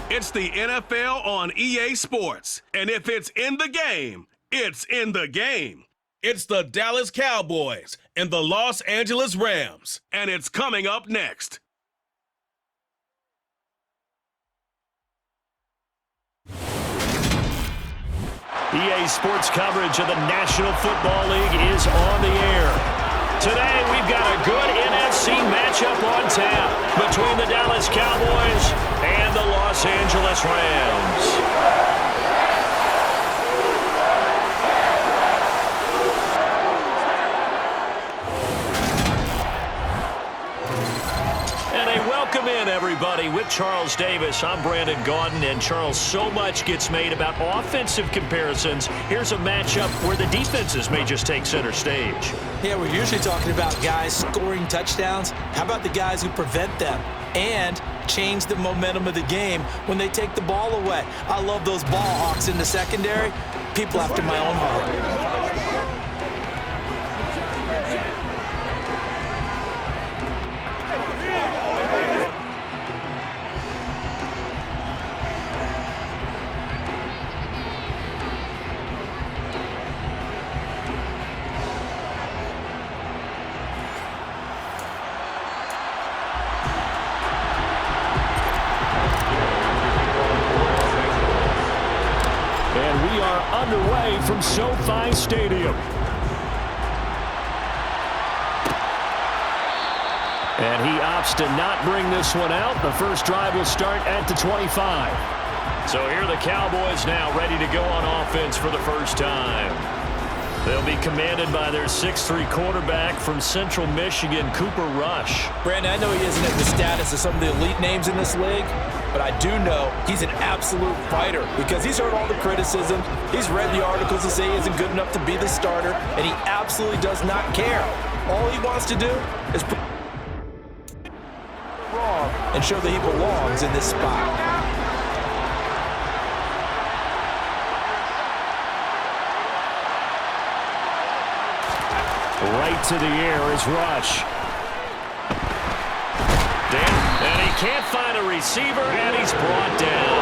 It's the NFL on EA Sports. And if it's in the game, it's in the game. It's the Dallas Cowboys and the Los Angeles Rams. And it's coming up next. EA Sports coverage of the National Football League is on the air. Today, we've got a good NFC matchup on tap between the Dallas Cowboys and the Los Angeles Rams. Welcome in, everybody. With Charles Davis, I'm Brandon Gaudin, and Charles, so much gets made about offensive comparisons. Here's a matchup where the defenses may just take center stage. Yeah, we're usually talking about guys scoring touchdowns. How about the guys who prevent them and change the momentum of the game when they take the ball away? I love those ball hawks in the secondary. People after my own heart. Underway from SoFi Stadium. And he opts to not bring this one out. The first drive will start at the 25. So here are the Cowboys now ready to go on offense for the first time. They'll be commanded by their 6'3" quarterback from Central Michigan, Cooper Rush. Brandon, I know he isn't at the status of some of the elite names in this league, but I do know he's an absolute fighter because he's heard all the criticism. He's read the articles that say he isn't good enough to be the starter, and he absolutely does not care. All he wants to do is wrong and show that he belongs in this spot. Right to the air is Rush. And he can't find a receiver, and he's brought down.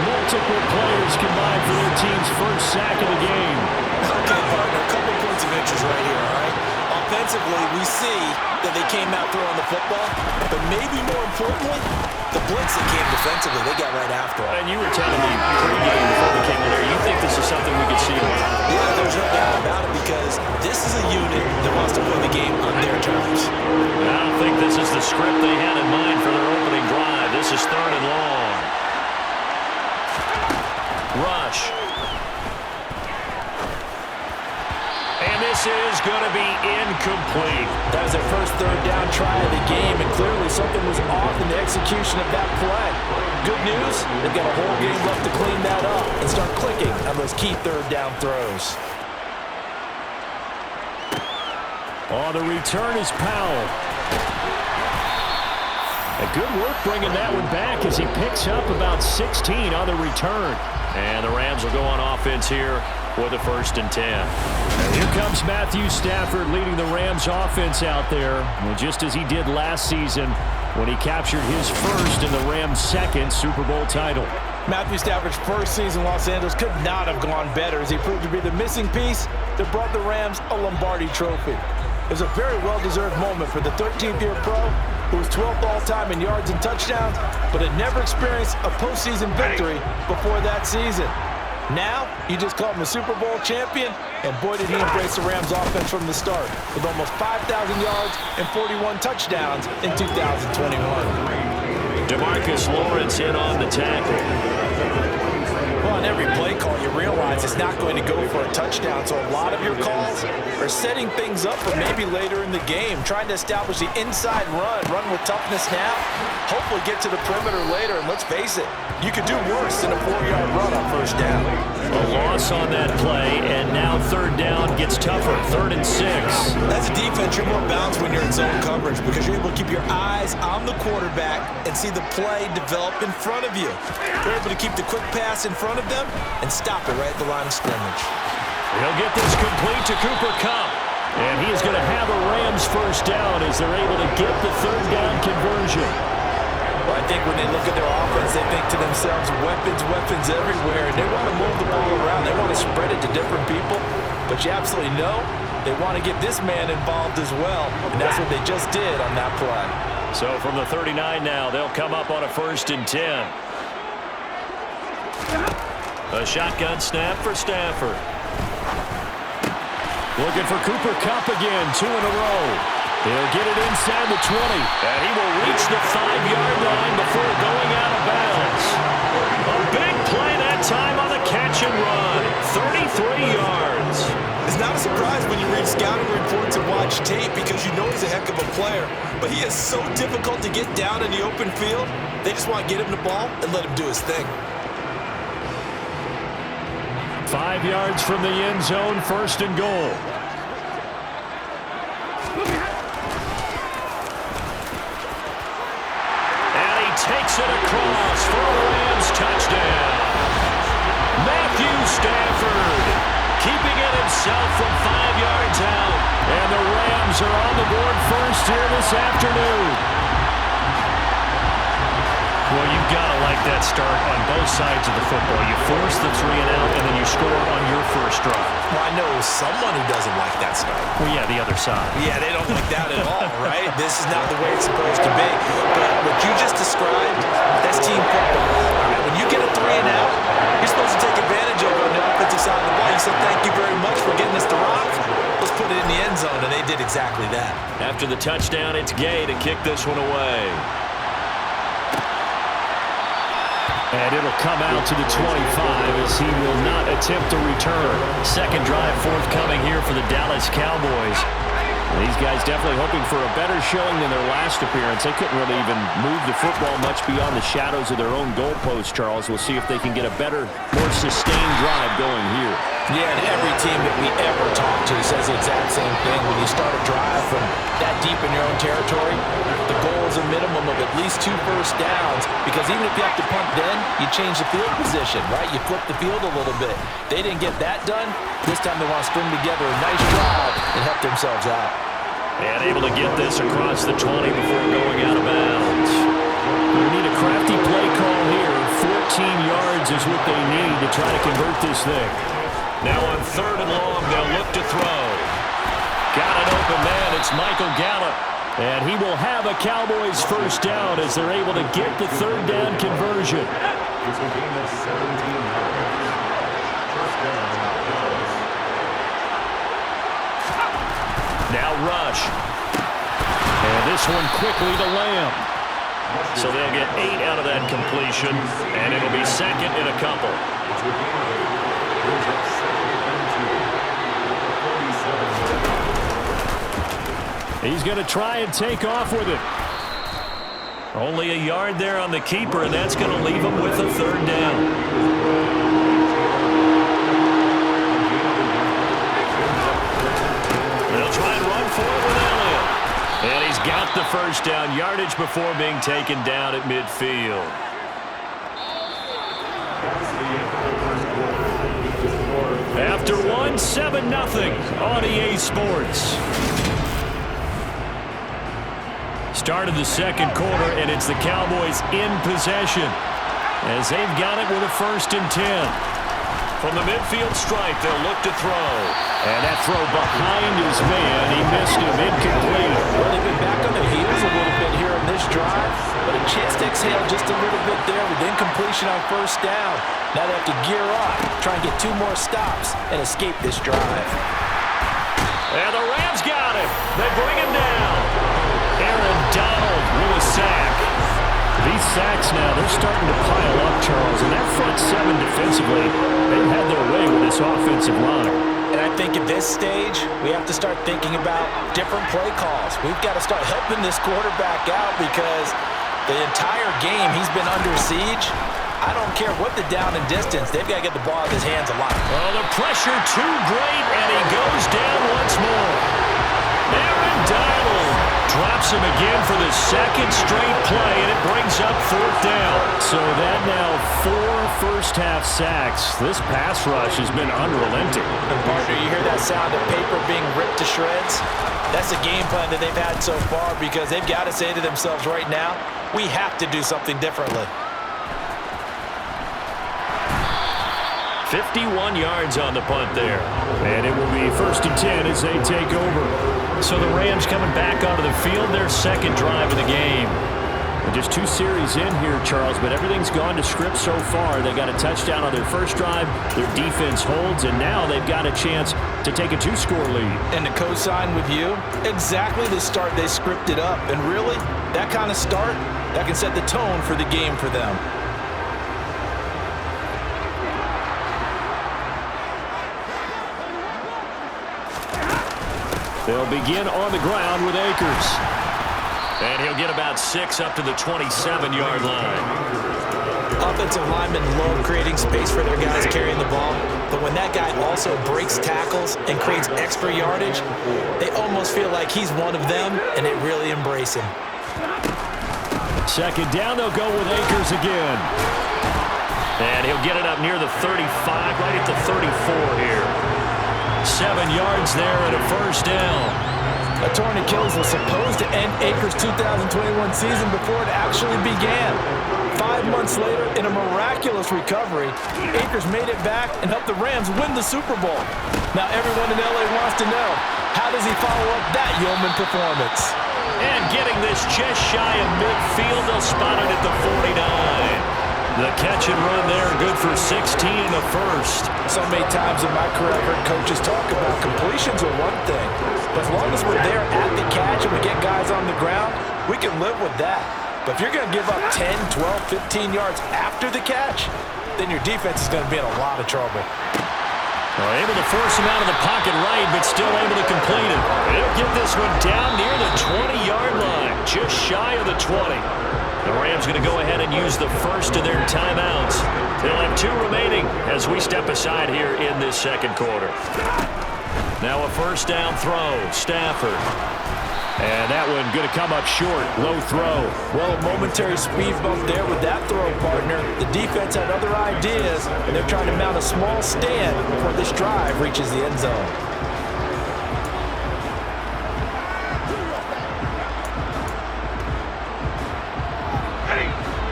Multiple players combined for their team's first sack of the game. Okay, partner, a couple points of interest right here, all right? Offensively, we see that they came out throwing the football, but maybe more importantly, the blitz that came defensively, they got right after it. And you were telling me pre-game before we came in there, you think this is something we could see a lot? Yeah, there's no doubt about it because this is a unit that wants to win the game on their terms. I don't think this is the script they had in mind for their opening drive. This is 3rd and long. Rush. And this is going to be incomplete. That was their first 3rd down try of the game, and clearly something was off in the execution of that play. Good news, they've got a whole game left to clean that up and start clicking on those key 3rd down throws. Oh, the return is Powell. A good work bringing that one back as he picks up about 16 on the return. And the Rams will go on offense here with a 1st and 10. And here comes Matthew Stafford leading the Rams offense out there, just as he did last season when he captured his first and the Rams' 2nd Super Bowl title. Matthew Stafford's first season in Los Angeles could not have gone better as he proved to be the missing piece that brought the Rams a Lombardi trophy. It was a very well-deserved moment for the 13th-year pro who was 12th all-time in yards and touchdowns, but had never experienced a postseason victory before that season. Now, you just call him a Super Bowl champion, and boy did he embrace the Rams offense from the start, with almost 5,000 yards and 41 touchdowns in 2021. DeMarcus Lawrence in on the tackle. Well, on every play call, you realize it's not going to go for a touchdown, so a lot of your calls are setting things up for maybe later in the game, trying to establish the inside run with toughness now, hopefully get to the perimeter later, and let's face it, you could do worse than a 4-yard run on 1st down. A loss on that play, and now 3rd down gets tougher, 3rd and 6. As a defense, you're more balanced when you're in zone coverage because you're able to keep your eyes on the quarterback and see the play develop in front of you. You're able to keep the quick pass in front of them and stop it right at the line of scrimmage. He'll get this complete to Cooper Kupp. And he is going to have a Rams 1st down as they're able to get the 3rd down conversion. Well, I I think when they look at their offense, they think to themselves, weapons, weapons everywhere, and they want to move the ball around. They want to spread it to different people, but you absolutely know they want to get this man involved as well, and that's what they just did on that play. So from the 39 now, they'll come up on a 1st and 10. A shotgun snap for Stafford. Looking for Cooper Kupp again, 2 in a row. He'll get it inside the 20, and he will reach the 5-yard line before going out of bounds. A big play that time on the catch and run, 33 yards. It's not a surprise when you read scouting reports and watch tape because you know he's a heck of a player. But he is so difficult to get down in the open field. They just want to get him the ball and let him do his thing. 5 yards from the end zone, 1st and goal. And he takes it across for a Rams touchdown. Matthew Stafford keeping it himself from 5 yards out. And the Rams are on the board first here this afternoon. Well, you've got to like that start on both sides of the football. You force the 3 and out, and then you score on your first drive. Well, I know someone who doesn't like that start. Well, yeah, the other side. Yeah, they don't like that at all, right? This is not the way it's supposed to be. But what you just described, that's team football. All right, when you get a 3 and out, you're supposed to take advantage of it on the offensive side of the ball. You said, thank you very much for getting us the rock. Let's put it in the end zone, and they did exactly that. After the touchdown, it's Gay to kick this one away. And it'll come out to the 25 as he will not attempt to return. Second drive forthcoming here for the Dallas Cowboys. These guys definitely hoping for a better showing than their last appearance. They couldn't really even move the football much beyond the shadows of their own goalpost, Charles. We'll see if they can get a better, more sustained drive going here. Yeah, and every team that we ever talk to says the exact same thing. When you start a drive from that deep in your own territory, the goal is a minimum of at least 2 first downs, because even if you have to punt then, you change the field position, right? You flip the field a little bit. They didn't get that done. This time they want to string together a nice drive and help themselves out. And able to get this across the 20 before going out of bounds. They need a crafty play call here. 14 yards is what they need to try to convert this thing. Now on 3rd and long, they'll look to throw. Got an open man. It's Michael Gallup. And he will have a Cowboys first down as they're able to get the 3rd down conversion. Now rush. And this one quickly to Lamb. So they'll get 8 out of that completion, and it'll be 2nd and a couple. He's going to try and take off with it. Only a yard there on the keeper, and that's going to leave him with a 3rd down. They'll try and run for it with Elliott. And he's got the first down, yardage before being taken down at midfield. After 1, 7-0 on EA Sports. Start of the 2nd quarter, and it's the Cowboys in possession as they've got it with a 1st and 10. From the midfield stripe, they'll look to throw. And that throw behind his man, he missed him, incomplete. Well, they've been back on their heels a little bit here in this drive, but a chance to exhale just a little bit there with incompletion on 1st down. Now they have to gear up, try and get 2 more stops and escape this drive. And the Rams got it. They bring him down. Aaron Donald with a sack. These sacks now, they're starting to pile up, Charles. And that front 7 defensively, they've had their way with this offensive line. And I think at this stage, we have to start thinking about different play calls. We've got to start helping this quarterback out because the entire game he's been under siege. I don't care what the down and distance. They've got to get the ball out of his hands a lot. Well, the pressure too great, and he goes down once more. Aaron Donald drops him again for the second straight play, and it brings up 4th down. So that now 4 first-half sacks. This pass rush has been unrelenting. And partner, you hear that sound of paper being ripped to shreds? That's the game plan that they've had so far because they've got to say to themselves right now, we have to do something differently. 51 yards on the punt there. And it will be 1st and 10 as they take over. So the Rams coming back onto the field, their second drive of the game. And just 2 series in here, Charles, but everything's gone to script so far. They got a touchdown on their first drive. Their defense holds, and now they've got a chance to take a 2-score lead. And to co-sign with you, exactly the start they scripted up. And really, that kind of start, that can set the tone for the game for them. They'll begin on the ground with Akers. And he'll get about 6 up to the 27-yard line. Offensive linemen love creating space for their guys carrying the ball, but when that guy also breaks tackles and creates extra yardage, they almost feel like he's one of them, and they really embrace him. Second down, they'll go with Akers again. And he'll get it up near the 35, right at the 34 here. 7 yards there and a first down. A torn Achilles was supposed to end Akers' 2021 season before it actually began. 5 months later, in a miraculous recovery, Akers made it back and helped the Rams win the Super Bowl. Now everyone in LA wants to know, how does he follow up that yeoman performance? And getting this just shy of midfield, they'll spot it at the 49. The catch and run there, good for 16 and a first. So many times in my career, I've heard coaches talk about completions are one thing. But as long as we're there at the catch and we get guys on the ground, we can live with that. But if you're going to give up 10, 12, 15 yards after the catch, then your defense is going to be in a lot of trouble. Well, able to force him out of the pocket right, but still able to complete it. They'll get this one down near the 20-yard line, just shy of the 20. The Rams going to go ahead and use the first of their timeouts. They'll have 2 remaining as we step aside here in this second quarter. Now a first down throw, Stafford. And that one going to come up short, low throw. Well, a momentary speed bump there with that throw, partner. The defense had other ideas, and they're trying to mount a small stand before this drive reaches the end zone.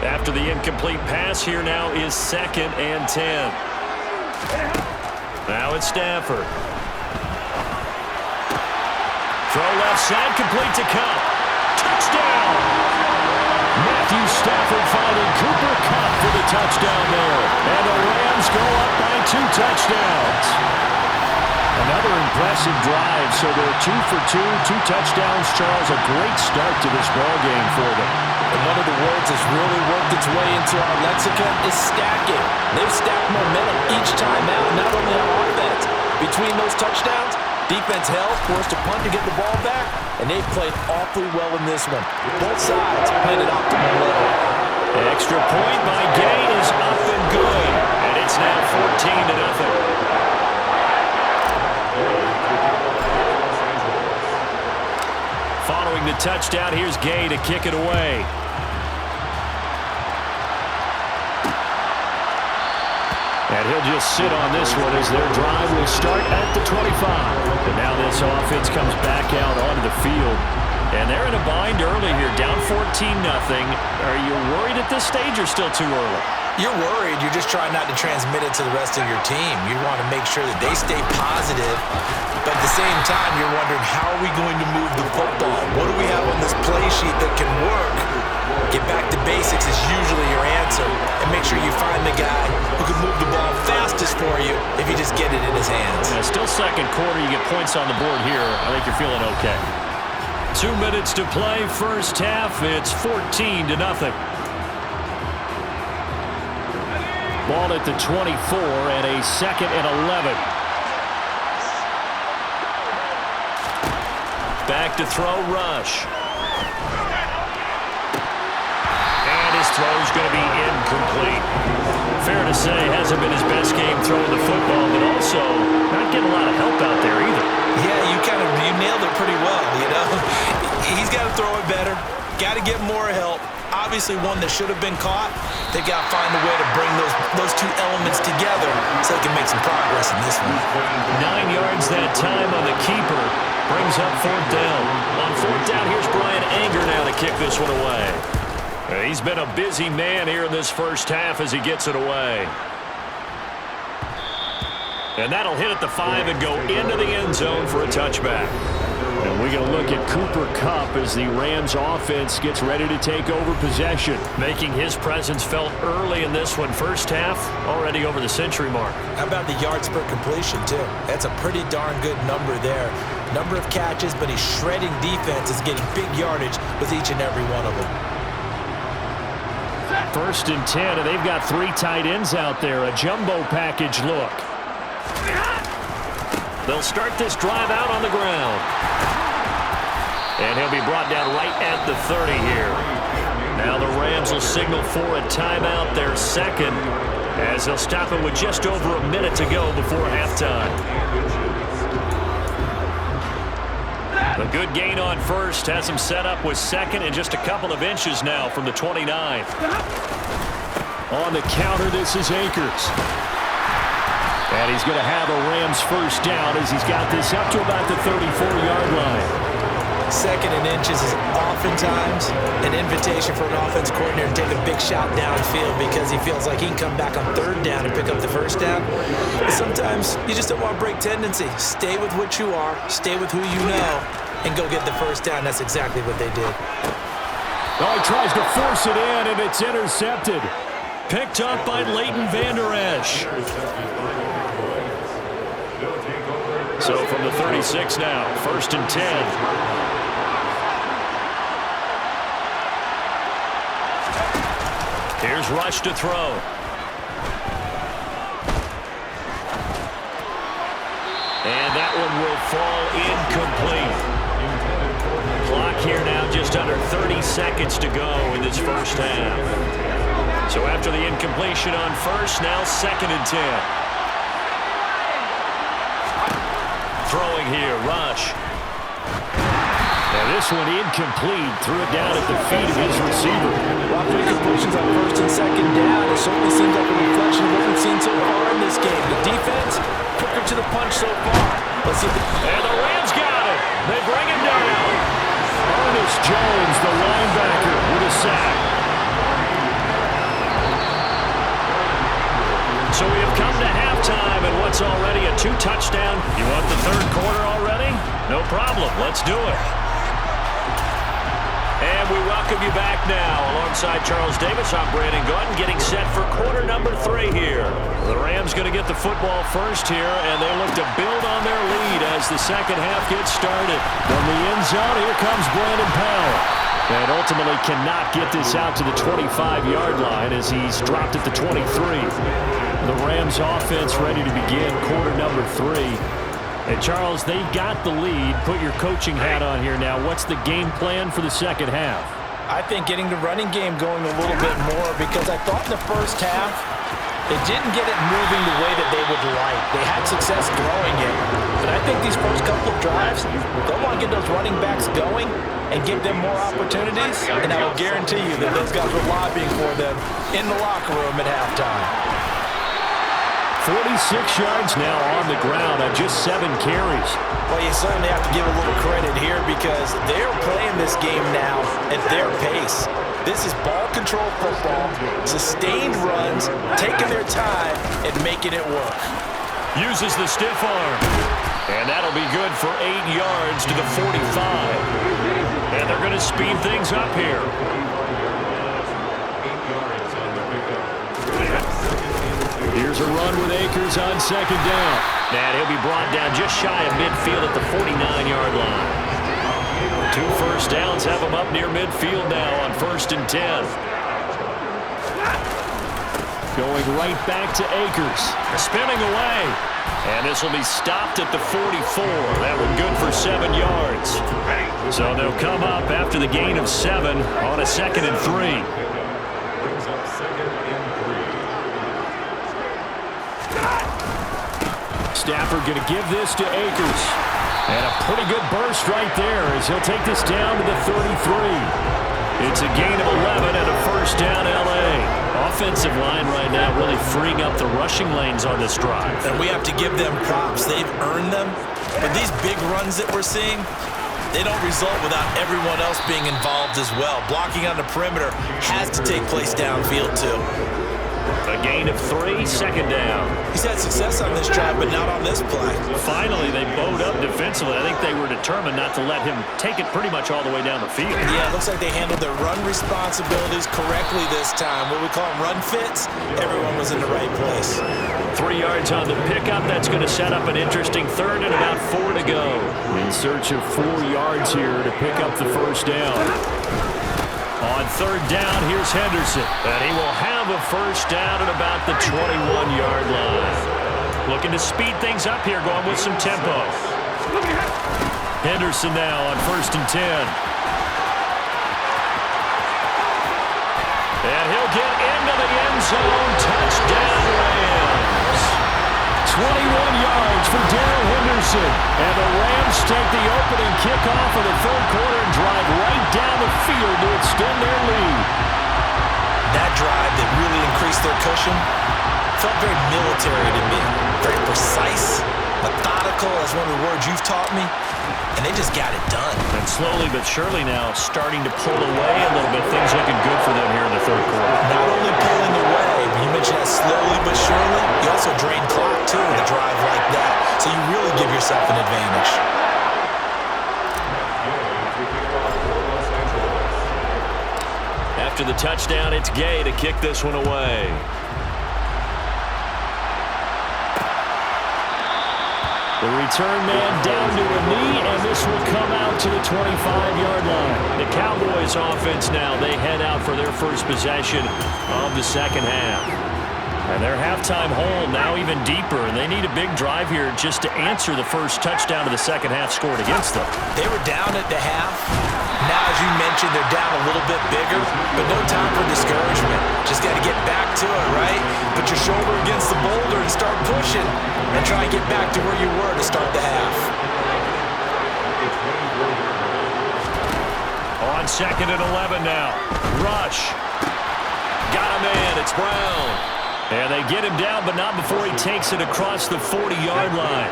After the incomplete pass, here now is 2nd and 10. Now it's Stafford. Throw left side, complete to Kupp. Touchdown! Matthew Stafford finding Cooper Kupp for the touchdown there. And the Rams go up by 2 touchdowns. Another impressive drive, so they're 2 for 2, 2 touchdowns. Charles, a great start to this ball game for them. And one of the words that's really worked its way into our lexicon is stacking. They've stacked momentum each time out, not only on offense. Between those touchdowns, defense held, forced a punt to get the ball back, and they've played awfully well in this one. Both sides played at optimal level. Extra point by Gay is up and good, and it's now 14-0. Following the touchdown, here's Gay to kick it away. And he'll just sit on this one as their drive will start at the 25. And now this offense comes back out onto the field. And they're in a bind early here, down 14-0. Are you worried at this stage or still too early? You're worried. You're just trying not to transmit it to the rest of your team. You want to make sure that they stay positive. But at the same time, you're wondering, how are we going to move the football? What do we have on this play sheet that can work? Get back to basics is usually your answer. And make sure you find the guy who can move the ball fastest for you if you just get it in his hands. Yeah, still second quarter. You get points on the board here. I think you're feeling okay. 2 minutes to play, first half. It's 14-0. Ball at the 24 and a 2nd and 11. Back to throw, Rush. And his throw's going to be incomplete. Fair to say, hasn't been his best game throwing the football, but also not getting a lot of help out there either. Yeah, you nailed it pretty well, you know. He's got to throw it better. Got to get more help. Obviously one that should have been caught. They've got to find a way to bring those two elements together so they can make some progress in this one. 9 yards that time on the keeper. Brings up 4th down. On 4th down, here's Brian Anger now to kick this one away. He's been a busy man here in this first half as he gets it away. And that'll hit at the 5 and go into the end zone for a touchback. And we're going to look at Cooper Kupp as the Rams offense gets ready to take over possession. Making his presence felt early in this one. First half, already over the century mark. How about the yards per completion, too? That's a pretty darn good number there. Number of catches, but he's shredding defense, is getting big yardage with each and every one of them. 1st and 10, and they've got 3 tight ends out there. A jumbo package look. They'll start this drive out on the ground. And he'll be brought down right at the 30 here. Now the Rams will signal for a timeout, their second, as they'll stop it with just over a minute to go before halftime. A good gain on first, has him set up with second and just a couple of inches now from the 29. On the counter, this is Akers. And he's going to have a Rams first down as he's got this up to about the 34-yard line. Second and inches is oftentimes an invitation for an offense coordinator to take a big shot downfield because he feels like he can come back on 3rd down and pick up the first down. But sometimes you just don't want to break tendency. Stay with what you are, stay with who you know, and go get the first down. That's exactly what they did. Oh, he tries to force it in, and it's intercepted. Picked up by Leighton Vander Esch. So from the 36 now, 1st and 10. Here's Rush to throw. And that one will fall incomplete. Clock here now just under 30 seconds to go in this first half. So after the incompletion on first, now 2nd and 10. Throwing here, Rush. Now this one incomplete. Threw it down at the feet of his receiver. Well, three completions on 1st and 2nd down. It certainly seems like a reflection of what we've seen so far in this game. The defense, quicker to the punch so far. Let's see. And the Rams got it. They bring him down. Ernest Jones, the linebacker, with a sack. So we have come to halftime, and what's already a 2-touchdown. You want the 3rd quarter already? No problem. Let's do it. And we welcome you back now. Alongside Charles Davis, I'm Brandon Gordon, getting set for quarter number 3 here. The Rams going to get the football first here, and they look to build on their lead as the second half gets started. From the end zone, here comes Brandon Powell. And ultimately cannot get this out to the 25-yard line as he's dropped at the 23. The Rams offense ready to begin quarter number 3. And Charles, they've got the lead. Put your coaching hat on here now. What's the game plan for the second half? I think getting the running game going a little bit more because I thought in the first half they didn't get it moving the way that they would like. They had success throwing it. But I think these first couple of drives, they'll want to get those running backs going and give them more opportunities. And I will guarantee you that those guys were lobbying for them in the locker room at halftime. 46 yards now on the ground on just 7 carries. Well, you certainly have to give a little credit here because they're playing this game now at their pace. This is ball control football, sustained runs, taking their time and making it work. Uses the stiff arm. And that'll be good for 8 yards to the 45. And they're going to speed things up here. Here's a run with Akers on 2nd down. And he'll be brought down just shy of midfield at the 49-yard line. 2 first downs have him up near midfield now on 1st and 10. Going right back to Akers. Spinning away. And this will be stopped at the 44. That one good for 7 yards. So they'll come up after the gain of 7 on a 2nd and 3. Stafford going to give this to Akers. And a pretty good burst right there as he'll take this down to the 33. It's a gain of 11 and a first down, L.A. Offensive line right now really freeing up the rushing lanes on this drive. And we have to give them props. They've earned them. But these big runs that we're seeing, they don't result without everyone else being involved as well. Blocking on the perimeter has to take place downfield too. A gain of 3, second down. He's had success on this drive, but not on this play. Finally, they bowed up defensively. I think they were determined not to let him take it pretty much all the way down the field. Yeah, it looks like they handled their run responsibilities correctly this time. What we call them run fits, everyone was in the right place. 3 yards on the pickup. That's going to set up an interesting third and about 4 to go. In search of 4 yards here to pick up the first down. On third down, here's Henderson. And he will have a first down at about the 21-yard line. Looking to speed things up here, going with some tempo. Henderson now on first and 10. And he'll get into the end zone. Touchdown, Rams. 21 yards for Darrell Henderson. And the Rams take the opening kickoff of the third quarter and drive right down the field to extend their lead. That drive that really increased their cushion felt very military to me. Very precise, methodical, that's one of the words you've taught me. And they just got it done. And slowly but surely now starting to pull away a little bit. Things looking good for them here in the third quarter. Not only pulling away, but you mentioned that slowly but surely. You also drain clock, too, in a drive like that. So you really give yourself an advantage. After the touchdown, it's Gay to kick this one away. The return man down to a knee, and this will come out to the 25-yard line. The Cowboys offense now, they head out for their first possession of the second half. And their halftime hole now even deeper, and they need a big drive here just to answer the first touchdown of the second half scored against them. They were down at the half. Now, as you mentioned, they're down a little bit bigger, but no time for discouragement. Just got to get back to it, right? Put your shoulder against the boulder and start pushing, and try and get back to where you were to start the half. On second and 11 now. Rush. Got him in. It's Brown. And they get him down, but not before he takes it across the 40-yard line.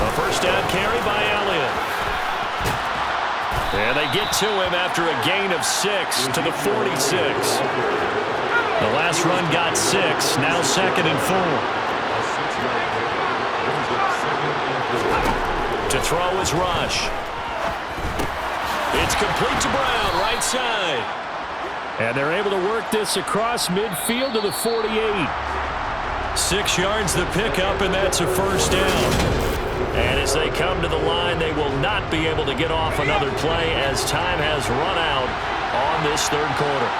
A first down carry by Elliott. And they get to him after a gain of 6 to the 46. The last run got 6, now second and 4. To throw is Rush. It's complete to Brown, right side. And they're able to work this across midfield to the 48. 6 yards the pickup, and that's a first down. And as they come to the line, they will not be able to get off another play as time has run out on this third quarter.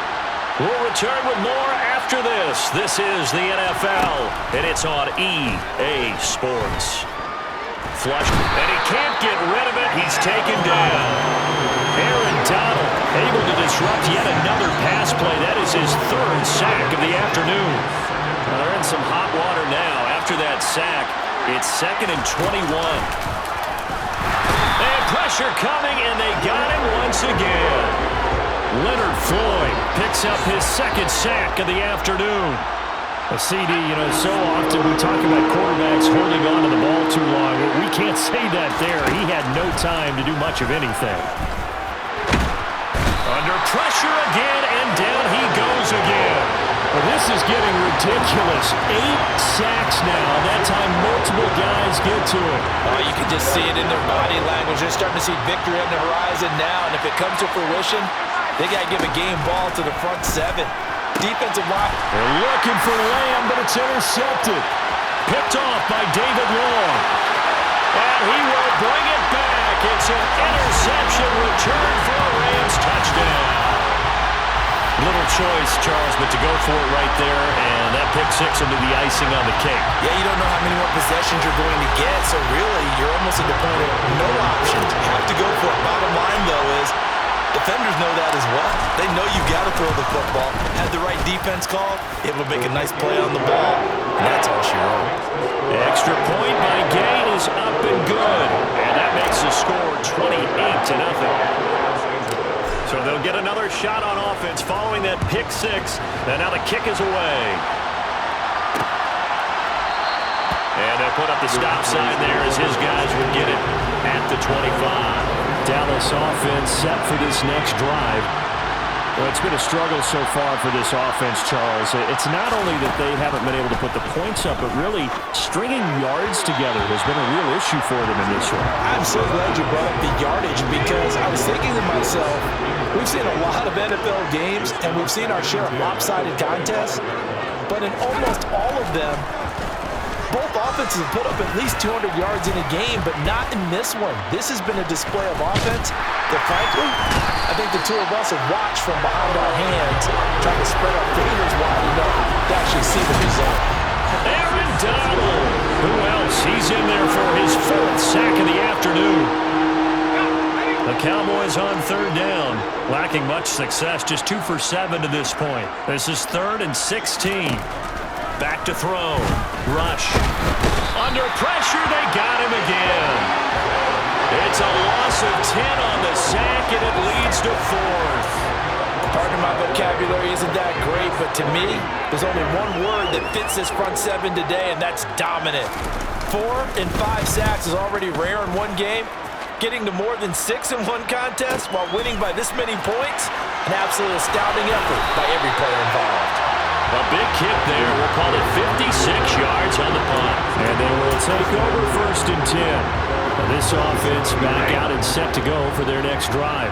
We'll return with more after this. This is the NFL, and it's on EA Sports. Flush, and he can't get rid of it. He's taken down. Aaron Donald able to disrupt yet another pass play. That is his third sack of the afternoon. Well, they're in some hot water now. After that sack, it's second and 21. And pressure coming, and they got him once again. Leonard Floyd picks up his second sack of the afternoon. A CD, so often we talk about quarterbacks holding on to the ball too long. We can't say that there. He had no time to do much of anything. Under pressure again, and down he goes again. Well, this is getting ridiculous. 8 sacks now. That time multiple guys get to it. Oh, you can just see it in their body language. They're starting to see victory on the horizon now, and if it comes to fruition, they got to give a game ball to the front 7. Defensive line. They're looking for Lamb, but it's intercepted. Picked off by David Long. And he will bring it back. It's an interception return for a Rams touchdown. Little choice, Charles, but to go for it right there, and that pick 6 will be the icing on the cake. Yeah, you don't know how many more possessions you're going to get, so really you're almost at the point of no options. You have to go for it. Bottom line, though, is defenders know that as well. They know you've got got to throw the football. Had the right defense call, able to make a nice play on the ball. And that's all she wrote. Extra point by Gain is up and good. And that makes the score 28-0. So they'll get another shot on offense following that pick six. And now the kick is away. And they'll put up the stop sign there as his guys would get it at the 25. Dallas offense set for this next drive. Well, it's been a struggle so far for this offense, Charles. It's not only that they haven't been able to put the points up, but really stringing yards together has been a real issue for them in this one. I'm so glad you brought up the yardage because I was thinking to myself, we've seen a lot of NFL games and we've seen our share of lopsided contests, but in almost all of them, both offenses have put up at least 200 yards in a game, but not in this one. This has been a display of offense that, frankly, I think the two of us have watched from behind our hands, trying to spread our fingers wide enough to actually see the result. Aaron Donald. Who else? He's in there for his fourth sack of the afternoon. The Cowboys on third down, lacking much success, just 2 for 7 to this point. This is 3rd and 16. Back to throw. Rush. Under pressure, they got him again. It's a loss of 10 on the sack, and it leads to 4th. Pardon my vocabulary isn't that great, but to me, there's only one word that fits this front seven today, and that's dominant. 4 and 5 sacks is already rare in one game. Getting to more than 6 in one contest while winning by this many points, an absolutely astounding effort by every player involved. A big kick there. We'll call it 56 yards on the punt. And they will take over 1st and 10. And this offense back out and set to go for their next drive.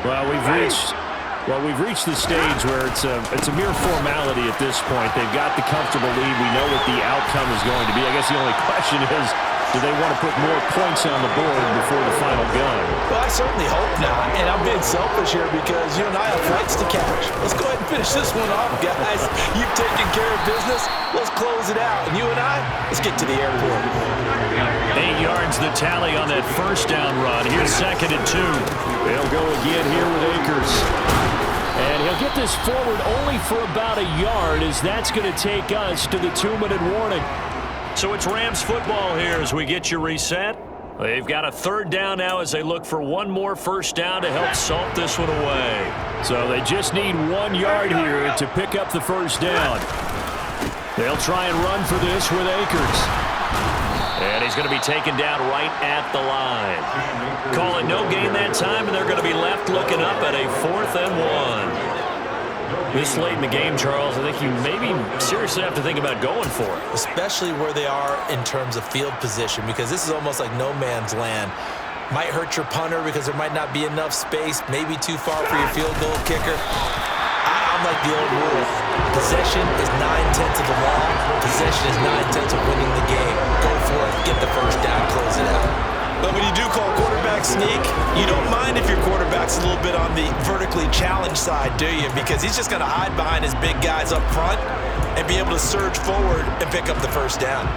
Well, we've reached the stage where it's a mere formality at this point. They've got the comfortable lead. We know what the outcome is going to be. I guess the only question is, do they want to put more points on the board before the final gun? Well, I certainly hope not. And I'm being selfish here because you and I have flights to catch. Let's go ahead and finish this one off, guys. You've taken care of business. Let's close it out. And you and I, let's get to the airport. 8 yards the tally on that first down run. Here's 2nd and 2. They'll go again here with Akers. And he'll get this forward only for about a yard, as that's going to take us to the 2-minute warning. So it's Rams football here as we get you reset. They've got a 3rd down now as they look for one more first down to help salt this one away. So they just need 1 yard here to pick up the first down. They'll try and run for this with Akers. And he's going to be taken down right at the line. Call it no gain that time, and they're going to be left looking up at a 4th and 1. This late in the game, Charles, I think you maybe seriously have to think about going for it. Especially where they are in terms of field position, because this is almost like no man's land. Might hurt your punter because there might not be enough space, maybe too far for your field goal kicker. I'm like the old rule. Possession is 9/10 of the law. Possession is 9/10 of winning the game. Go for it. Get the first down. Close it out. But when you do call quarterback sneak, you don't mind if your quarterback's a little bit on the vertically challenged side, do you? Because he's just going to hide behind his big guys up front and be able to surge forward and pick up the first down.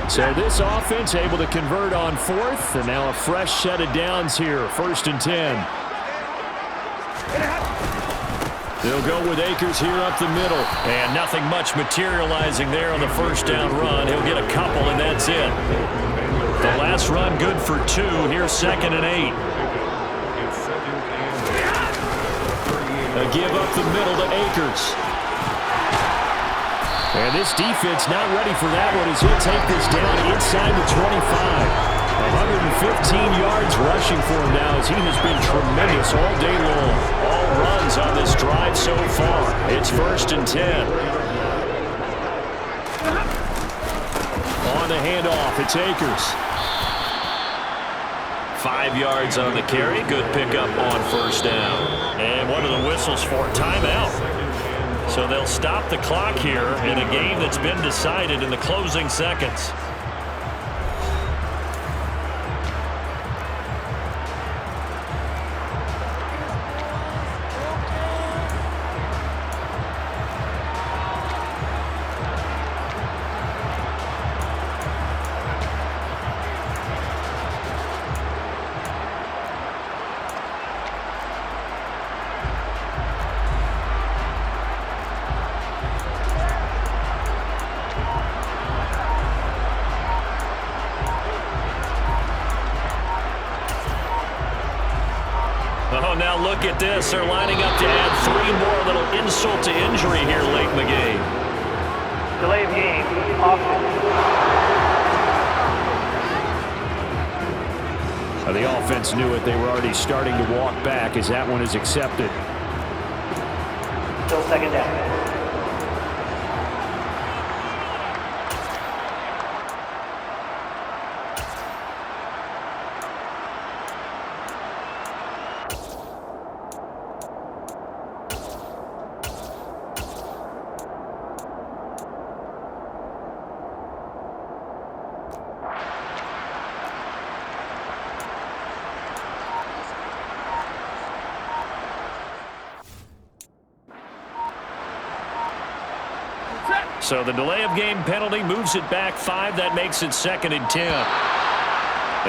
So this offense able to convert on 4th, and now a fresh set of downs here, 1st and 10. They'll go with Akers here up the middle. And nothing much materializing there on the first down run. He'll get a couple, and that's it. The last run good for 2. Here's 2nd and 8. A give up the middle to Akers. And this defense not ready for that one as he'll take this down inside the 25. 115 yards rushing for him now as he has been tremendous all day long. All runs on this drive so far. It's 1st and 10. On the handoff, it's Akers. 5 yards on the carry. Good pickup on first down. And what are the whistles for? Timeout. So they'll stop the clock here in a game that's been decided in the closing seconds. Oh, now look at this. They're lining up to add 3 more. Little insult to injury here late in the game. Delay of game, offense. The offense knew it. They were already starting to walk back as that one is accepted. Still second down. So the delay of game penalty moves it back 5. That makes it 2nd and 10.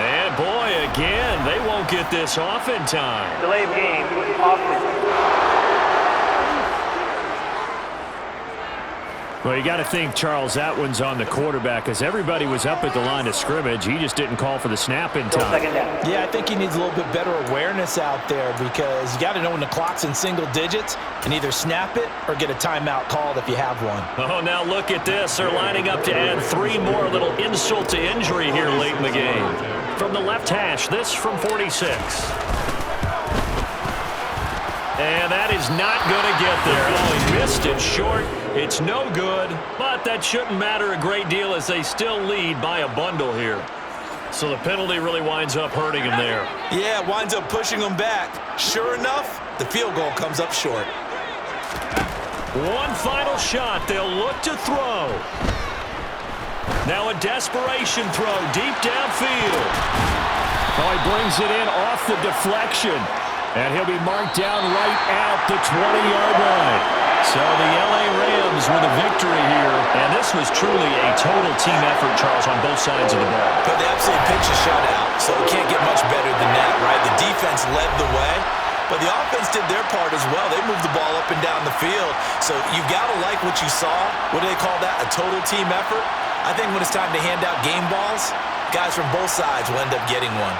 And boy, again, they won't get this off in time. Delay of game, offense. Well, you got to think, Charles, that one's on the quarterback because everybody was up at the line of scrimmage. He just didn't call for the snap in time. Yeah, I think he needs a little bit better awareness out there because you got to know when the clock's in single digits and either snap it or get a timeout called if you have one. Oh, now look at this. They're lining up to add 3 more. Little insult to injury here late in the game. From the left hash, this from 46. And that is not going to get there. Oh, he missed it short. It's no good, but that shouldn't matter a great deal as they still lead by a bundle here. So the penalty really winds up hurting him there. Yeah, it winds up pushing him back. Sure enough, the field goal comes up short. One final shot. They'll look to throw. Now a desperation throw deep downfield. Oh, he brings it in off the deflection. And he'll be marked down right at the 20-yard line. So the L.A. Rams with a victory here. And this was truly a total team effort, Charles, on both sides of the ball. But they absolutely pitched a shutout, so it can't get much better than that, right? The defense led the way, but the offense did their part as well. They moved the ball up and down the field. So you've got to like what you saw. What do they call that? A total team effort? I think when it's time to hand out game balls, guys from both sides will end up getting one.